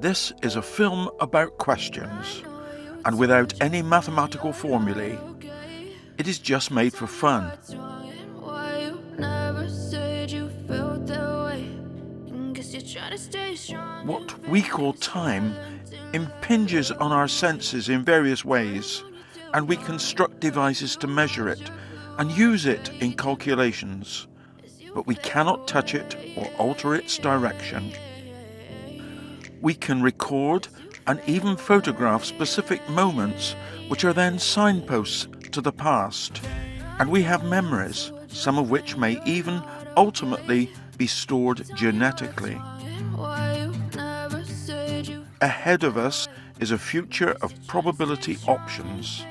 This is a film about questions, and without any mathematical formulae. It is just made for fun. What we call time impinges on our senses in various ways, and we construct devices to measure it and use it in calculations, but we cannot touch it or alter its direction. We can record and even photograph specific moments which are then signposts to the past, and we have memories, some of which may even ultimately be stored genetically. Ahead of us is a future of probability options.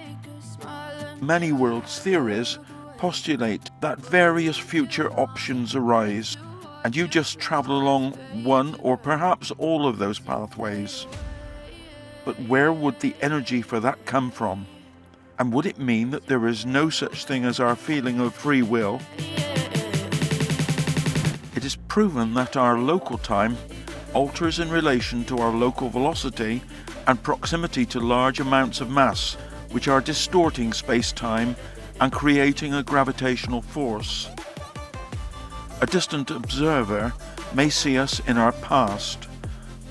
Many worlds theories postulate that various future options arise, and you just travel along one or perhaps all of those pathways. But where would the energy for that come from? And would it mean that there is no such thing as our feeling of free will? It is proven that our local time alters in relation to our local velocity and proximity to large amounts of mass, which are distorting space-time and creating a gravitational force. A distant observer may see us in our past,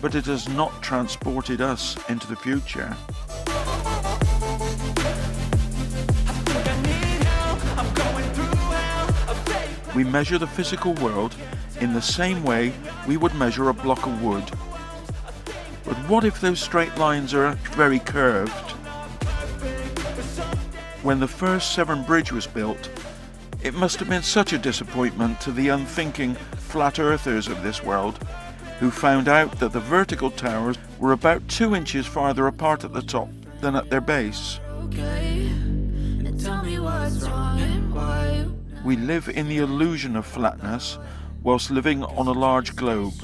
but it has not transported us into the future. We measure the physical world in the same way we would measure a block of wood. But what if those straight lines are very curved? When the first Severn Bridge was built, it must have been such a disappointment to the unthinking flat earthers of this world, who found out that the vertical towers were about 2 inches farther apart at the top than at their base. We live in the illusion of flatness whilst living on a large globe.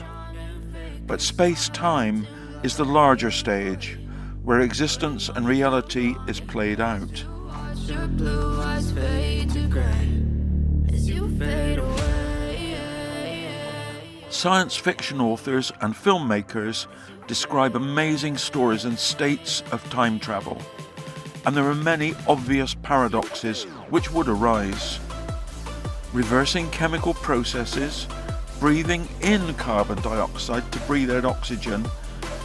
But space-time is the larger stage, where existence and reality is played out. Science fiction authors and filmmakers describe amazing stories and states of time travel, and there are many obvious paradoxes which would arise. Reversing chemical processes, breathing in carbon dioxide to breathe out oxygen,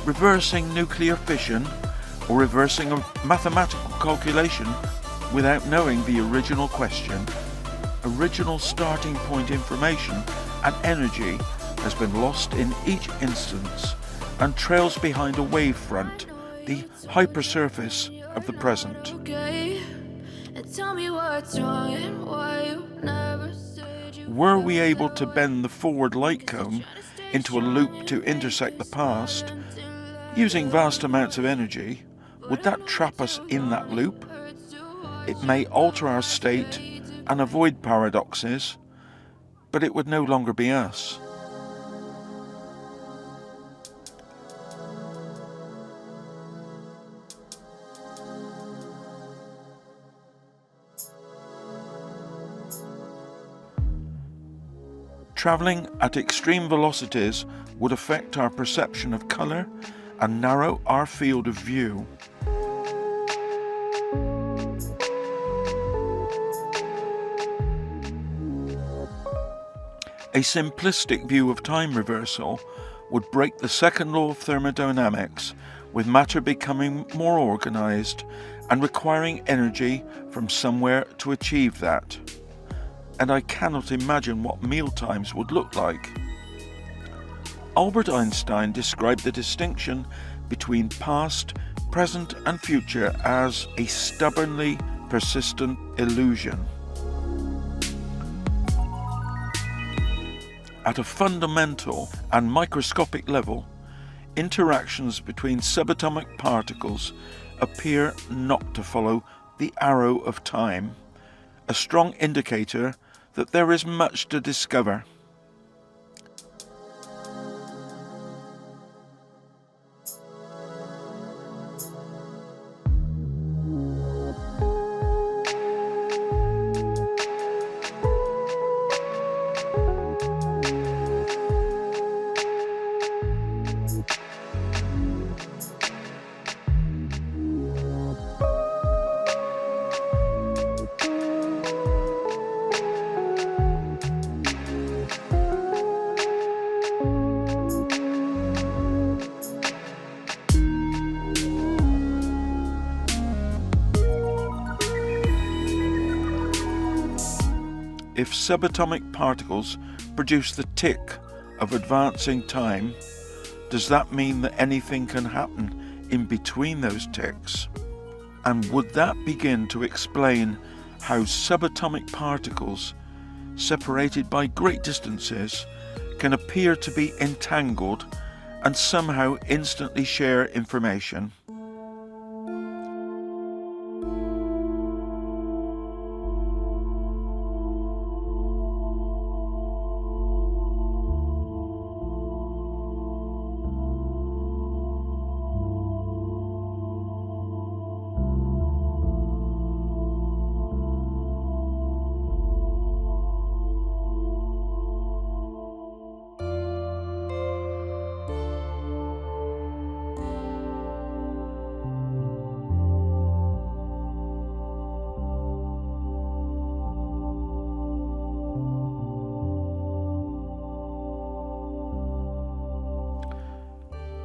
reversing nuclear fission, or reversing a mathematical calculation without knowing the original question. Original starting point information and energy has been lost in each instance and trails behind a wave front, the hypersurface of the present. Were we able to bend the forward light cone into a loop to intersect the past, using vast amounts of energy, would that trap us in that loop? It may alter our state and avoid paradoxes, but it would no longer be us. Travelling at extreme velocities would affect our perception of colour and narrow our field of view. A simplistic view of time reversal would break the second law of thermodynamics, with matter becoming more organised and requiring energy from somewhere to achieve that. And I cannot imagine what mealtimes would look like. Albert Einstein described the distinction between past, present and future as a stubbornly persistent illusion. At a fundamental and microscopic level, interactions between subatomic particles appear not to follow the arrow of time, a strong indicator that there is much to discover. If subatomic particles produce the tick of advancing time, does that mean that anything can happen in between those ticks? And would that begin to explain how subatomic particles, separated by great distances, can appear to be entangled and somehow instantly share information?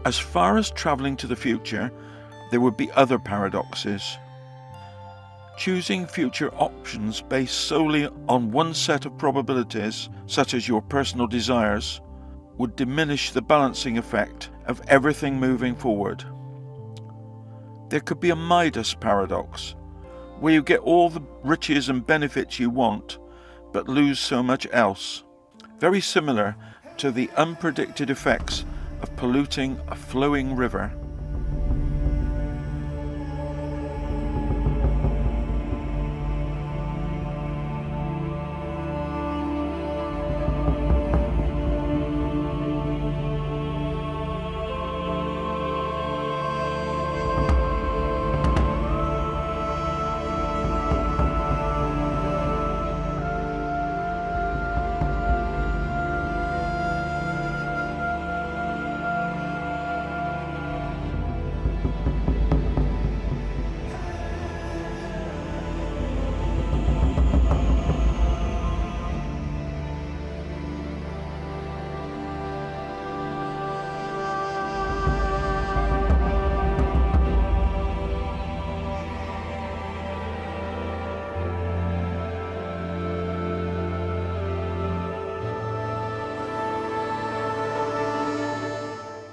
As far as travelling to the future, there would be other paradoxes. Choosing future options based solely on one set of probabilities, such as your personal desires, would diminish the balancing effect of everything moving forward. There could be a Midas paradox, where you get all the riches and benefits you want, but lose so much else. Very similar to the unpredicted effects of polluting a flowing river.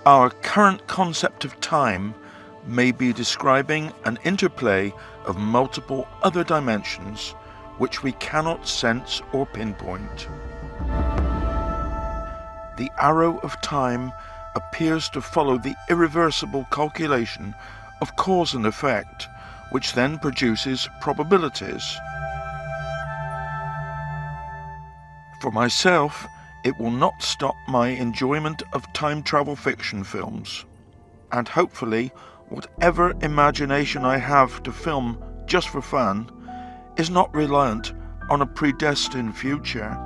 Our current concept of time may be describing an interplay of multiple other dimensions which we cannot sense or pinpoint. The arrow of time appears to follow the irreversible calculation of cause and effect, which then produces probabilities. For myself, it will not stop my enjoyment of time travel fiction films, and hopefully whatever imagination I have to film just for fun is not reliant on a predestined future.